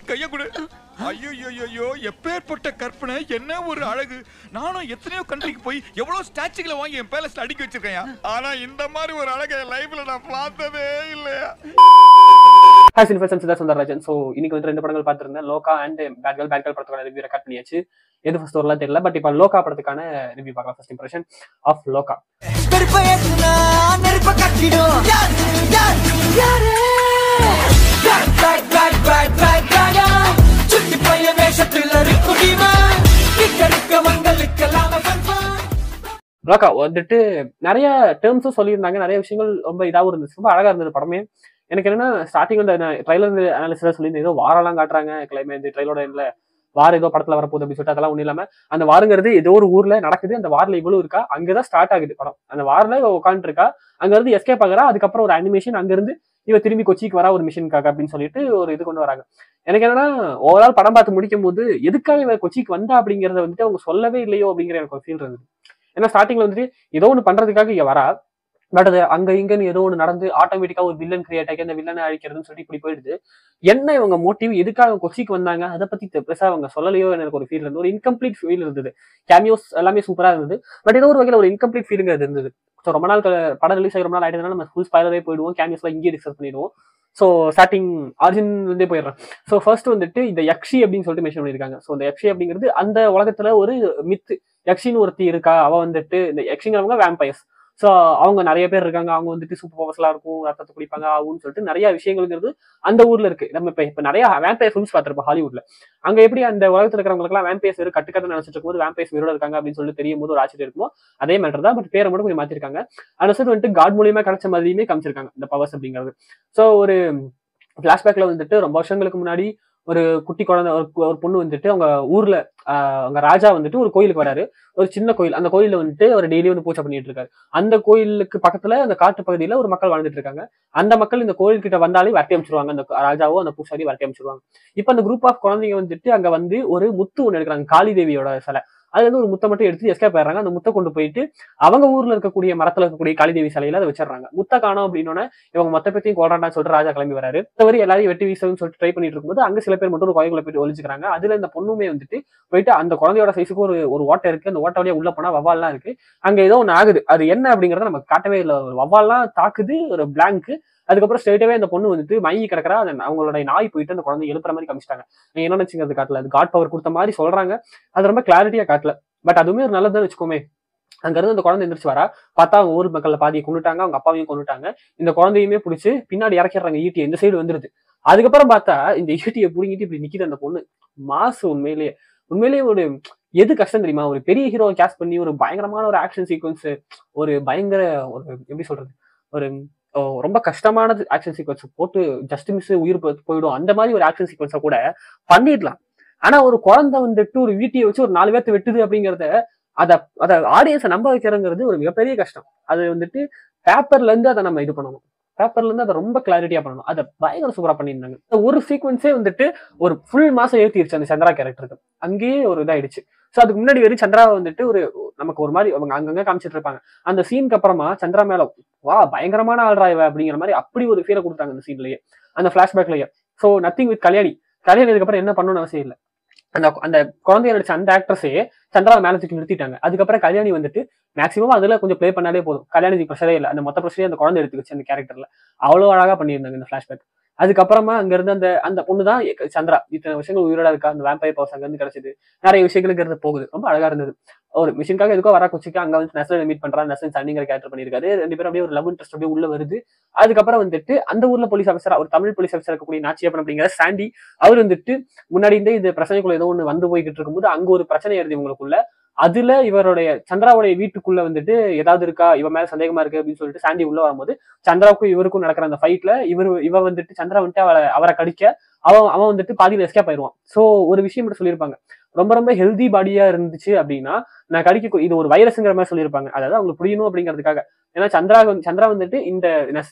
கைய கொடு. ஐயோ, எப்பேற்பட்ட கற்பனை, என்ன ஒரு அழகு. நானும் எத்தனையோ கண்ட்ரிக்கு போய் எவ்வளவு ஸ்டாச்சுகளை வாங்கி என் பேலஸ்ல அடுக்கி வச்சிருக்கேன். ஆனா இந்த மாதிரி ஒரு அழகை என் லைஃப்ல நான் பார்த்ததே இல்லையா. ஹாய் சினிஃபர் சம்சிதா சுந்தரராஜன். ஸோ இன்னைக்கு வந்து 2 படங்கள் பார்த்துருந்தேன். லோகா அண்ட் பேட் கேர்ள் படத்துக்கான ரிவ்யூ ரெக்கார்ட் பண்ணியாச்சு. எது ஃபர்ஸ்ட் வரலாம் தெரியல, பட் இப்போ லோகா படத்துக்கான ரிவ்யூ பார்க்கலாம். ஃபர்ஸ்ட் இம்ப்ரெஷன் ஆஃப் லோகா. லோகா வந்துட்டு நிறைய டேர்ம்ஸும் சொல்லியிருந்தாங்க, நிறைய விஷயங்கள் ரொம்ப இதாகவும் இருந்துச்சு, ரொம்ப அழகா இருந்தது படமே. எனக்கு என்னன்னா ஸ்டார்டிங் வந்து ட்ரைலர் அனாலிசிஸ் சொல்லியிருந்தேன், ஏதோ வாரெல்லாம் காட்டுறாங்க கிளைமேட் ட்ரைலரோட இல்லை வார ஏதோ படத்துல வரப்போகுது அப்படின்னு சொல்லிட்டு அதெல்லாம் ஒன்றும் இல்லாம அந்த வாருங்கிறது ஏதோ ஒரு ஊர்ல நடக்குது, அந்த வாரில் இவ்வளவு இருக்கா, அங்கதான் ஸ்டார்ட் ஆகுது படம். அந்த வாரில் உட்காந்துட்டு இருக்கா, அங்க இருந்து எஸ்கேப் ஆகுறா, அதுக்கப்புறம் ஒரு அனிமேஷன், அங்க இருந்து இவ திரும்பி கொச்சிக்கு வரா ஒரு மிஷனுக்காக அப்படின்னு சொல்லிட்டு ஒரு இது கொண்டு வராங்க. எனக்கு என்னன்னா ஓவரால் படம் பார்த்து முடிக்கும் போது எதுக்காக இவ கொச்சிக்கு வந்தா அப்படிங்கறத வந்துட்டு அவங்க சொல்லவே இல்லையோ அப்படிங்கிற எனக்கு ஒரு ஃபீல் இருந்தது. ஏன்னா ஸ்டார்டிங்ல வந்துட்டு ஏதோ ஒன்று பண்றதுக்காக இங்க வரா, பட் அது அங்க இங்கன்னு ஏதோ ஒன்று நடந்து ஆட்டோமேட்டிக்கா ஒரு வில்லன் கிரியேட் ஆகி அந்த வில்லனை அழிக்கிறதுன்னு சொல்லிட்டு இப்படி போயிடுது. என்ன இவங்க மோட்டிவ், எதுக்காக கொச்சிக்கு வந்தாங்க, அதை பத்தி பெருசா அவங்க சொல்லலையோ எனக்கு ஒரு ஃபீல் இருந்தது. ஒரு இன்கம்ப்ளீட் ஃபீல் இருந்தது. கேமியோஸ் எல்லாமே சூப்பரா இருந்தது, பட் ஏதோ ஒரு வகையில் ஒரு இன்கம்ப்ளீட் ஃபீலிங் அது இருந்தது. ஸோ ரொம்ப நாள் படம் ரிலீஸ் ஆகி ரொம்ப நாள் ஆயிடுதுனால நம்ம ஃபுல் ஸ்பாயிலரே போயிடுவோம், கேமியோஸ்லாம் இங்கேயே டிஸ்கஸ் பண்ணிடுவோம். ஸோ ஸ்டார்டிங் ஆரிஜின் இருந்தே போயிடுறேன். ஸோ ஃபர்ஸ்ட் வந்துட்டு இந்த யக்ஷி அப்படின்னு சொல்லிட்டு மென்ஷன் பண்ணியிருக்காங்க. ஸோ இந்த யக்ஷி அப்படிங்கிறது அந்த உலகத்துல ஒரு மித்து. யக்ஷின்னு ஒருத்தி இருக்கா, அவ வந்துட்டு இந்த யக்ஷிங்கிறவங்க வேம்பயர்ஸ். ஸோ அவங்க நிறைய பேர் இருக்காங்க, அவங்க வந்துட்டு சூப்பர் பவர்ஸ்லாம் இருக்கும், ரத்தத்தை குடிப்பாங்க ஆகும்னு சொல்லிட்டு நிறைய விஷயங்கள்ங்கிறது அந்த ஊர்ல இருக்கு. நம்ம இப்ப நிறைய வேம்பயர் ஃபிலிம்ஸ் பார்த்திருப்போம் ஹாலிவுட்ல. அங்க எப்படி அந்த உலகத்துல இருக்கிறவங்களுக்குலாம் வேம்பயர்ஸ் வெறும் கட்டுக்கதை நினைச்சிட்டு இருக்கும்போது வேம்பயர்ஸ் வெறும் இருக்காங்க அப்படின்னு சொல்லி தெரியும் போது ஒரு ஆச்சரியம் இருக்குமோ அதே மேட்டர் தான், பட் பேரை மட்டும் கொஞ்சம் மாத்திருக்காங்க. அந்த சைடு வந்துட்டு காட் மூலியமா கிடைச்ச மாதிரியுமே காமிச்சிருக்காங்க இந்த பவர்ஸ் அப்படிங்கிறது. ஸோ ஒரு பிளாஷ்பேக்ல வந்துட்டு ரொம்ப வருஷங்களுக்கு முன்னாடி ஒரு குட்டி குழந்தை ஒரு பொண்ணு வந்துட்டு அவங்க ஊர்ல அவங்க ராஜா வந்துட்டு ஒரு கோயிலுக்கு வராரு, ஒரு சின்ன கோயில். அந்த கோயில்ல வந்துட்டு அவர் டெய்லி வந்து பூஜை பண்ணிட்டு இருக்காரு. அந்த கோயிலுக்கு பக்கத்துல அந்த காட்டு பகுதியில ஒரு மக்கள் வாழ்ந்துட்டு இருக்காங்க. அந்த மக்கள் இந்த கோயில் கிட்ட வந்தாலே வரட்டி அமைச்சிருவாங்க, அந்த ராஜாவோ அந்த பூசாரி வரட்டி அமைச்சிருவாங்க. இப்ப அந்த குரூப் ஆஃப் குழந்தைங்க வந்துட்டு அங்க வந்து ஒரு முத்து ஒண்ணு எடுக்கிறாங்க, காளி தேவியோட சிலை. அது வந்து ஒரு முத்தை மட்டும் எடுத்து எஸ்கேப் ஆயிடுறாங்க. அந்த முத்தை கொண்டு போயிட்டு அவங்க ஊர்ல இருக்கக்கூடிய மரத்துல இருக்கக்கூடிய காளிதேவி சிலையில அதை வச்சிடறாங்க. முத்தை காணோம் அப்படின்னோட இவங்க மொத்த பேத்தையும் கொள்றான்னு சொல்லிட்டு ராஜா கிளம்பி வராரு. மற்றவரை எல்லாரையும் வெட்டி வீசணும்னு சொல்லிட்டு ட்ரை பண்ணிட்டு இருக்கும்போது அங்க சில பேர் மட்டும் ஒரு கோயிலுக்குள்ள போயிட்டு ஒழிச்சுக்கிறாங்க. அதுல இந்த பொண்ணுமே வந்துட்டு போயிட்டு அந்த குழந்தையோட சைஸுக்கு ஒரு ஓட்டை இருக்கு, அந்த ஓட்ட வழியா உள்ள போனா வவ்வால்லாம் இருக்கு. அங்க ஏதோ ஒண்ணு ஆகுது, அது என்ன அப்படிங்கறத நம்ம காட்டவே இல்லை. ஒரு வவ்வால்லாம் தாக்குது, ஒரு பிளாங்க். அதுக்கப்புறம் ஸ்ட்ரெயிட்டாவே அந்த பொண்ணு வந்துட்டு மயங்கி கிடக்குறா. அவங்களோட நாய் போயிட்டு அந்த குழந்தை எழுப்புற மாதிரி காமிச்சிட்டாங்க. என்ன நினைச்சுங்க அது காட்டல, அது காட் பவர் கொடுத்த மாதிரி சொல்றாங்க, அது ரொம்ப கிளாரிட்டியா காட்டல. பட் அதுவுமே ஒரு நல்லதுன்னு வச்சுக்கோமே. அங்க இருந்து அந்த குழந்தை எந்திரிச்சு வரா, பார்த்தா அவங்க ஊர் மக்கள்ல பாதியை கொண்டுட்டாங்க, அவங்க அப்பாவையும் கொண்டுட்டாங்க. இந்த குழந்தையுமே பிடிச்சி பின்னாடி இறக்கிடுறாங்க, ஈட்டியை இந்த சைடு வந்துருது. அதுக்கப்புறம் பார்த்தா இந்த ஈட்டியை புடுங்கிட்டு இப்படி நிக்கிது அந்த பொண்ணு. மாசு உண்மையிலேயே ஒரு எது கஷ்டம் தெரியுமா, ஒரு பெரிய ஹீரோ கேஸ்ட் பண்ணி ஒரு பயங்கரமான ஒரு ஆக்ஷன் சீக்வன்ஸ், ஒரு பயங்கர ஒரு எப்படி சொல்றது, ஒரு ரொம்ப கஷ்டமான ஆக்ஷன் சீக்வன்ஸ் போட்டு ஜஸ்ட் மிஸ் உயிர் போயிடும் அந்த மாதிரி ஒரு ஆக்ஷன் சீக்வன்ஸை கூட பண்ணிடலாம். ஆனா ஒரு குழந்தை வந்துட்டு ஒரு வீட்டியை வச்சு ஒரு 4 பேர்த்து வெட்டுது அப்படிங்கறத அதை ஆடியன்ஸை நம்ப வைக்கிறங்கிறது ஒரு மிகப்பெரிய கஷ்டம். அது வந்துட்டு பேப்பர்ல இருந்து அதை நம்ம இது பண்ணணும், பேப்பர்ல இருந்து அதை ரொம்ப கிளாரிட்டியா பண்ணணும். அதை பயங்கர சூப்பரா பண்ணியிருந்தாங்க. ஒரு சீக்வன்ஸே வந்துட்டு ஒரு ஃபுல் மாசம் ஏற்றிடுச்சு அந்த சந்திரா கேரக்டருக்கு. அங்கேயே ஒரு இதாயிடுச்சு. ஸோ அதுக்கு முன்னாடி வரையும் சந்திரா வந்துட்டு ஒரு நமக்கு ஒரு மாதிரி அவங்க அங்கங்க காமிச்சிட்டு இருப்பாங்க. அந்த சீனுக்கு அப்புறமா சந்திரா மேல வா பயங்கரமான ஆள்ராய்வ அப்படிங்கிற மாதிரி அப்படி ஒரு ஃபீலை கொடுத்தாங்க அந்த சீன்லயே, அந்த பிளாஷ்பேக்லயே. ஸோ நத்திங் வித் கல்யாணி இதுக்கப்புறம் என்ன பண்ணணும்னு அவசியம் இல்லை. அந்த குழந்தைய நடிச்ச அந்த ஆக்ட்ரஸே சந்திரா மேல தூக்கி நிறுத்திட்டாங்க. அதுக்கப்புறம் கல்யாணி வந்துட்டு மேக்ஸிமம் அதுல கொஞ்சம் பிளே பண்ணாலே போதும், கல்யாணிக்கு ப்ரெஷரே இல்லை. அந்த மொத்த ப்ரெஷரே அந்த குழந்தை எடுத்துக்கிச்சு அந்த கேரக்டர்ல. அவ்வளவு அழகா பண்ணியிருந்தாங்க இந்த பிளாஷ்பேக். அதுக்கப்புறமா அங்க இருந்து அந்த பொண்ணுதான் சந்திரா இத்தனை விஷயங்கள் உயிரோட இருக்கா, அந்த வேம்பயர் பவர்ஸ் அங்க இருந்து கிடைச்சது, நிறைய விஷயங்களுக்கு போகுது, ரொம்ப அழகா இருந்தது. ஒரு மிஷினுக்காக எதுக்கோ வரா கொச்சிக்கு அங்க வந்து நெசன் மீட் பண்றா, நெசன் சன்னிங்கிற கேரக்டர் பண்ணியிருக்காரு. 2 பேரும் அப்படியே ஒரு லவ் இன்ட்ரெஸ்ட் அப்படியே உள்ள வருது. அதுக்கப்புறம் வந்துட்டு அந்த ஊர்ல போலீஸ் ஆஃபீஸர், ஒரு தமிழ் போலீஸ் ஆஃபீஸர் இருக்கக்கூடிய நாச்சியப்பன் அப்படிங்கிற சாண்டி, அவர் வந்துட்டு முன்னாடி இருந்தே இந்த பிரச்சனைக்குள்ள ஏதோ ஒண்ணு வந்து போய்கிட்டு இருக்கும்போது அங்க ஒரு பிரச்சனை வருது இவங்களுக்குள்ள. அதுல இவருடைய சந்திராவுடைய வீட்டுக்குள்ள வந்துட்டு ஏதாவது இருக்கா, இவ மேல சந்தேகமா இருக்கு அப்படின்னு சொல்லிட்டு சாண்டி உள்ள வரும்போது சந்திராவுக்கும் இவருக்கும் நடக்கிற அந்த ஃபைட்ல இவ வந்துட்டு சந்திரா வந்துட்டு அவரை கடிக்க அவன் வந்துட்டு பாதியில எஸ்கேப் ஆயிடுவான். சோ ஒரு விஷயம் மட்டும் சொல்லியிருப்பாங்க, ரொம்ப ஹெல்தி பாடியா இருந்துச்சு அப்படின்னா நான் கடிக்க இது ஒரு வைரஸ்ங்கிற மாதிரி சொல்லியிருப்பாங்க. அதாவது அவங்களுக்கு புரியணும் அப்படிங்கிறதுக்காக. ஏன்னா சந்திரா வந்துட்டு இந்த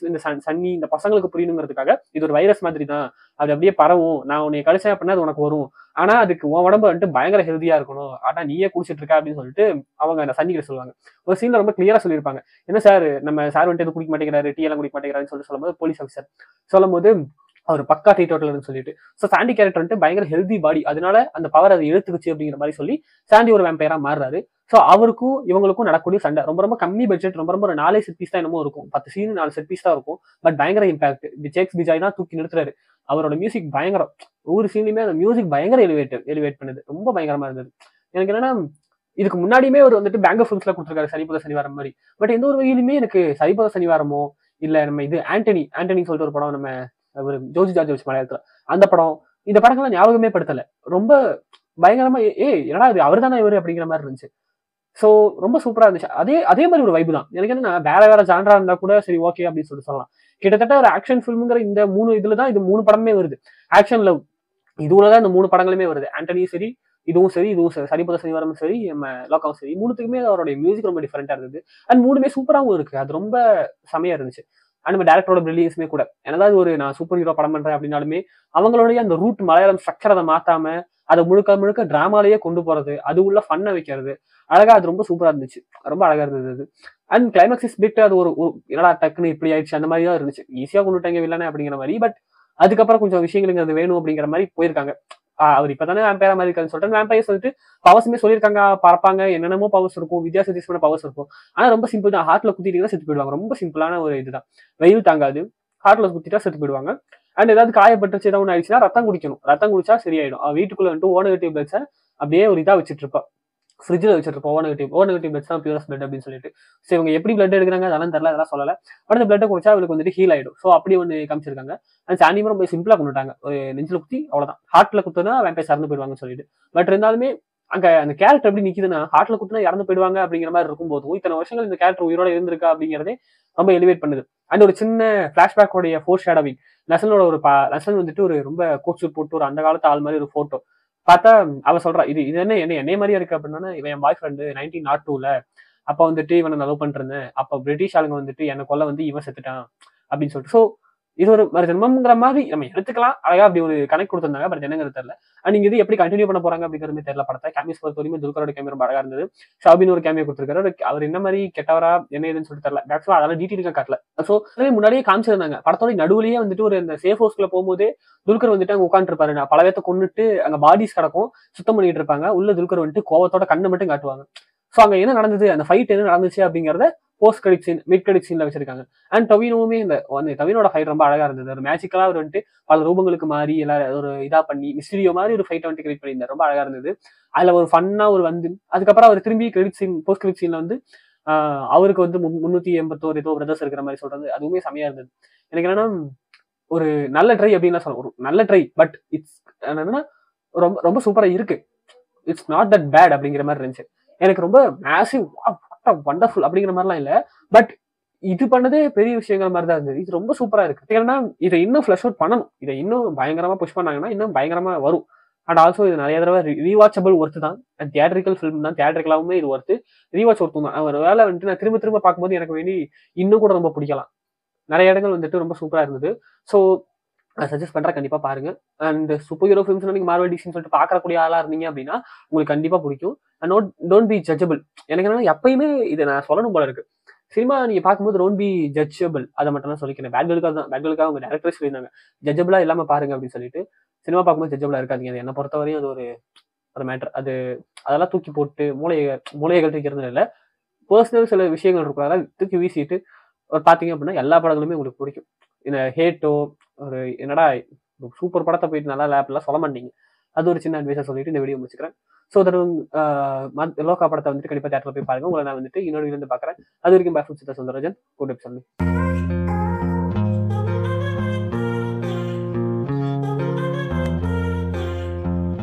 சன்னி இந்த பசங்களுக்கு புரியணுங்கிறதுக்காக இது ஒரு வைரஸ் மாதிரி தான், அது அப்படியே பரவும், நான் உன்னை கடிச்சேன் அப்படின்னா அது உனக்கு வரும், ஆனா அதுக்கு உன் உடம்பு வந்துட்டு பயங்கர ஹெல்தியா இருக்கணும், ஆனா நீயே குடிச்சிட்டு இருக்கா அப்படின்னு சொல்லிட்டு அவங்க அந்த சன்னிகிட்ட சொல்லுவாங்க. ஒரு சீன்ல ரொம்ப கிளியரா சொல்லியிருப்பாங்க, என்ன சார் நம்ம சார் வந்துட்டு எதுவும் குடிக்க மாட்டேங்கிறாரு, டீ எல்லாம் குடிக்க மாட்டேங்கிறாருன்னு சொல்லும்போது போலீஸ் ஆஃபீஸர் சொல்லும்போது அவர் பக்கா டீட்டோட்டல்னு சொல்லிட்டு. ஸோ சாண்டி கேரக்டர் வந்துட்டு பயங்கர ஹெல்தி பாடி, அதனால அந்த பவர் அதை இழுத்துக்குச்சு அப்படிங்கிற மாதிரி சொல்லி சாண்டி ஒரு வேம்பையரா மாறுறாரு. ஸோ அவருக்கும் இவங்களுக்கும் நடக்கூடிய சண்டை ரொம்ப ரொம்ப கம்மி பட்ஜெட், ரொம்ப ரொம்ப ஒரு 4 செட் பீஸ் தான் என்னமோ இருக்கும், 10 சீன் 4 செட் பீஸ் தான் இருக்கும். பட் பயங்கர இம்பாக்ட். ஜேக்ஸ் பிஜாய் தான் தூக்கி நிறுத்துறாரு. அவரோட மியூசிக் பயங்கரம். ஒவ்வொரு சீன்லயுமே அந்த மியூசிக் பயங்கர எலிவேட் பண்ணுது. ரொம்ப பயங்கரமா இருந்தது. எனக்கு என்னன்னா, இதுக்கு முன்னாடியுமே அவர் வந்துட்டு பேங்கர் ஃபிலிம்ஸ்ல கொடுத்துருக்காரு சரிபத சனிவாரம் மாதிரி. பட் எந்த ஒரு வகையிலுமே எனக்கு சரிபத சனிவாரமோ இல்ல நம்ம இது ஆண்டனி சொல்லிட்டு ஒரு படம், நம்ம ஒரு ஜோஜி ஜார்ஜ் வச்சு மலையாளத்துல அந்த படம், இந்த படங்கள்லாம் ஞாபகமே படுத்தல. ரொம்ப பயங்கரமா என்னடா இது அவர் தானே இவரு அப்படிங்கிற மாதிரி இருந்துச்சு. ஸோ ரொம்ப சூப்பரா இருந்துச்சு. அதே மாதிரி ஒரு வைப்பு தான். எனக்கு என்னன்னா வேற ஜான்ரா இருந்தா கூட சரி ஓகே அப்படின்னு சொல்லிட்டு சொல்லலாம். கிட்டத்தட்ட ஒரு ஆக்ஷன் ஃபிலிம்ங்கிற இந்த 3 இதுல தான் இது 3 படமே வருது. ஆக்ஷன் லவ் இதுலதான் இந்த 3 படங்களுமே வருது. ஆண்டனியும் சரி, இதுவும் சரி, சரிபத சனிவாரமும் சரி, நம்ம லோக்காவும் சரி, 3த்துக்குமே அவருடைய மியூசிக் ரொம்ப டிஃபரெண்டா இருந்தது. அண்ட் 3மே சூப்பராகவும் இருக்கு. அது ரொம்ப செமையா இருந்துச்சு. அண்ட் நம்ம டேரக்டரோட பிரில்லியன்ஸுமே கூட. ஏதாவது ஒரு நான் சூப்பர் ஹீரோ படம் பண்றேன் அப்படின்னாலுமே அவங்களுடைய அந்த ரூட் மலையாளம் ஸ்ட்ரக்சர் அதை மாத்தாம அதை முழுக்க டிராமாலேயே கொண்டு போறது, அது உள்ள ஃபன்னை வைக்கிறது அழகா, அது ரொம்ப சூப்பரா இருந்துச்சு. ரொம்ப அழகா இருந்தது. அண்ட் கிளைமேக்ஸ் பிட் அது ஒரு என்னடா டக்குன்னு இப்படி ஆயிடுச்சு அந்த மாதிரி தான் இருந்துச்சு. ஈஸியா கொண்டுட்டாங்க வில்லனே அப்படிங்கிற மாதிரி. பட் அதுக்கப்புறம் கொஞ்சம் விஷயங்களுக்கு அது வேணும் அப்படிங்கிற மாதிரி போயிருக்காங்க. அவர் இப்பதானே வேம்பயரா மாதிரி இருக்கான்னு சொல்லிட்டு வேம்பயர்ஸ் வந்துட்டு பவர்ஸுமே சொல்லியிருக்காங்க, பறப்பாங்க, என்னென்னமோ பவர்ஸ் இருக்கும், வித்தியாசமான பவர்ஸ் இருக்கும். ஆனா ரொம்ப சிம்பிள் தான். ஹார்ட்ல குத்திட்டீங்கன்னா செத்து போயிடுவாங்க. ரொம்ப சிம்பிளான ஒரு இதுதான். வெயில் தாங்காது, ஹார்ட்ல குத்திட்டா செத்து போயிடுவாங்க. அண்ட் ஏதாவது காயப்பட்டுச்சு ஏதாவது ஒன்று ஆயிடுச்சுன்னா ரத்தம் குடிக்கணும். ரத்தம் குடிச்சா சரியாயிடும். வீட்டுக்குள்ள வந்துட்டு ஓ நெகட்டிவ் பிளட்ஸை அப்படியே ஒரு இதா வச்சுட்டு இருப்பா, ஃப்ரிட்ஜில் வச்சிருப்போம். ஓ நெகட்டிவ் பிளட்ஸ் தான் பியூரஸ்ட் பிளட் அப்படின்னு சொல்லிட்டு. ஸோ இவங்க எப்படி பிளட் எடுக்கிறாங்க அதெல்லாம் தெரியல, அதெல்லாம் சொல்லலை. பட் அந்த பிளட்டை குடிச்சா அவளுக்கு வந்துட்டு ஹீல் ஆயிடும். ஸோ அப்படி ஒன்று காமிச்சிருக்காங்க. அண்ட் சாண்டியும் ரொம்ப சிம்பிளா கொண்டுட்டாங்க. ஒரு நெஞ்சில் குத்தி அவ்வளவுதான். ஹார்ட்ல குத்துனா வேம்பையர் இறந்து போயிடுவாங்கன்னு சொல்லிட்டு. பட் இருந்தாலுமே அங்க அந்த கேரக்டர் எப்படி நிக்குதுன்னா, ஹார்ட்ல குத்துனா இறந்து போயிடுவாங்க அப்படிங்கிற மாதிரி இருக்கும்போதும் இத்தனை வருஷங்கள் இந்த கேரக்டர் உயிரோட இருந்திருக்கா அப்படிங்கிறதே ரொம்ப எலிவேட் பண்ணுது. அண்ட் ஒரு சின்ன பிளாஷ்பேக்கோடைய ஃபோர் ஷேடோவிங், நசலோட ஒரு நசல் வந்துட்டு ஒரு ரொம்ப கோட் சூட் போட்டு ஒரு அந்த காலத்து ஆள் மாதிரி ஒரு போட்டோ பார்த்தா அவ சொல்றா, இது என்னைய மாதிரியா இருக்கு அப்படின்னா, இவன் என் பாய் ஃப்ரெண்டு 1902ல அப்ப வந்துட்டு இவனை லவ் பண்ணிருந்தேன். அப்ப பிரிட்டிஷ் ஆளுங்க வந்துட்டு என்னை கொல்ல வந்து இவன் செத்துட்டான் அப்படின்னு சொல்லிட்டு. ஸோ இது ஒரு மறு ஜென்மம்ங்கிற மாதிரி நம்ம எடுத்துக்கலாம். அழகா அப்படி ஒரு கணக்கு கொடுத்திருந்தாங்க. பட் என்னங்கிறது தெரியல. அண்ட் நீங்க இது எப்படி கண்டினியூ பண்ண போறாங்க அப்படிங்கிறது தெரியல. படத்தை கேமியோஸ் பொறுத்த வரைக்கும் துல்கரோட கேமியோ ரொம்ப அழகா இருந்தது. ஷாபின் ஒரு கேமியோ கொடுத்திருக்காரு. அவர் என்ன மாதிரி கெட்டவரா என்ன ஏதுன்னு சொல்லிட்டு தெரியல. மேக்ஸிமம் அதெல்லாம் டீட்டெயிலுக்காக காட்டல. ஸோ முன்னாடியே காமிச்சிருந்தாங்க. படத்தோட நடுவுலயே வந்துட்டு ஒரு இந்த சேஃப் ஹவுஸ்க்குள்ள போகும்போதே துல்கர் வந்துட்டு அங்க உட்காந்துருப்பாரு. நான் பல பேர்த்த கொண்டுட்டு அங்க பாடிஸ் கிடக்கும், சுத்தம் பண்ணிட்டு இருப்பாங்க. உள்ள துல்கர் வந்துட்டு கோவத்தோட கண்ணை மட்டும் காட்டுவாங்க. ஸோ அங்க என்ன நடந்தது, அந்த ஃபைட் என்ன நடந்துச்சு அப்படிங்கறத post credit scene, mid credit சீன்ல வச்சிருக்காங்க. அண்ட் டொவினோவுமே இந்த டொவினோட ஃபைட் ரொம்ப அழகா இருந்தது. ஒரு மேஜிக்கலா அவர் வந்துட்டு பல ரூபங்களுக்கு மாறி எல்லாரும் ஒரு இதா பண்ணி மிஸ்டீரியோ மாதிரி ஒரு ஃபைட் வந்துட்டு கிரியேட் பண்ணியிருந்தார். ரொம்ப அழகா இருந்தது. அதுல ஒரு ஃபன்னா ஒரு வந்து அதுக்கப்புறம் அவர் திரும்பி கிரெடிட் சீன், போஸ்ட் கிரெடிட் சீன்ல வந்து அவருக்கு வந்து 381 ஏதோ பிரதர்ஸ் இருக்கிற மாதிரி சொல்றது, அதுவுமே செமையா இருந்தது. எனக்கு என்னன்னா ஒரு நல்ல ட்ரை அப்படின்னு சொல்லலாம். ஒரு நல்ல ட்ரை. பட் இட்ஸ் என்னன்னா ரொம்ப ரொம்ப சூப்பரா இருக்கு. இட்ஸ் நாட் தட் பேட் அப்படிங்கிற மாதிரி இருந்துச்சு. எனக்கு ரொம்ப மேசிவ் வண்டர்ஃபுல் அப்படிங்கிற மாதிரிலாம் இல்லை. பட் இது பண்ணதே பெரிய விஷயங்கிற மாதிரி தான் இருந்தது. இது ரொம்ப சூப்பரா இருக்கு. ஏன்னா இதை இன்னும் ஃபிளஷ் அவுட் பண்ணணும். இதை இன்னும் பயங்கரமா புஷ் பண்ணாங்கன்னா இன்னும் பயங்கரமா வரும். அண்ட் ஆல்சோ இது நிறைய தடவை ரீவாச்சபிள் ஒர்த்து தான். அண்ட் தியேட்டரிக்கல் ஃபிலிம் தான், தியேட்டரிக்கலாவுமே இது ஒர்த்து, ரீவாச் ஒர்த்து தான். ஒரு வேலை வந்துட்டு நான் திரும்ப பார்க்கும்போது எனக்கு வேண்டி இன்னும் கூட ரொம்ப பிடிக்கலாம். நிறைய இடங்கள் வந்துட்டு ரொம்ப சூப்பரா இருந்தது. ஸோ சஜஸ்ட் பண்றேன், கண்டிப்பா பாருங்க. அண்ட் சூப்பர் ஹீரோ ஃபிலிம்ஸ் நீங்க மார்வல் டிசின்னு சொல்லிட்டு பாக்கக்கூடிய ஆளா இருந்தீங்க அப்படின்னா உங்களுக்கு கண்டிப்பா பிடிக்கும். And don't be judgeable. எனக்கு என்னன்னா எப்பயுமே இதை நான் சொல்லணும் போல இருக்கு. சினிமா நீங்க பார்க்கும்போது டோன்ட் பி ஜட்ஜபிள், அதை மட்டும் தான் சொல்லிக்கிறேன். பேட்களுக்காக அவங்க டேரக்டர்ஸ் சொல்லியிருந்தாங்க ஜட்ஜபிளா இல்லாம பாருங்க அப்படின்னு சொல்லிட்டு. சினிமா பார்க்கும்போது ஜட்ஜபிளா இருக்காதீங்க. அது என்னை பொறுத்தவரையும் அது ஒரு மேட்டர். அதெல்லாம் தூக்கி போட்டு மூளைகள் தூக்கிறது இல்லை. பர்சனல் சில விஷயங்கள் இருக்கும், அதெல்லாம் தூக்கி வீசிட்டு பாத்தீங்க அப்படின்னா எல்லா படங்களுமே உங்களுக்கு பிடிக்கும். இந்த ஹேட்டோ ஒரு என்னடா சூப்பர் படத்தை போயிட்டு நல்லா லேப்லாம் சொல்ல மாட்டீங்க. அது ஒரு சின்ன அட்வைஸா சொல்லிட்டு இந்த வீடியோ முடிச்சுக்கிறேன். ஸோ லோகா படத்தை வந்துட்டு கண்டிப்பா தியேட்டர்ல போய் பாருங்க. உங்களை நான் வந்துட்டு இன்னொரு இருந்து பாக்குறேன். அது வரைக்கும் பாய் சுந்தரராஜன். Good episode.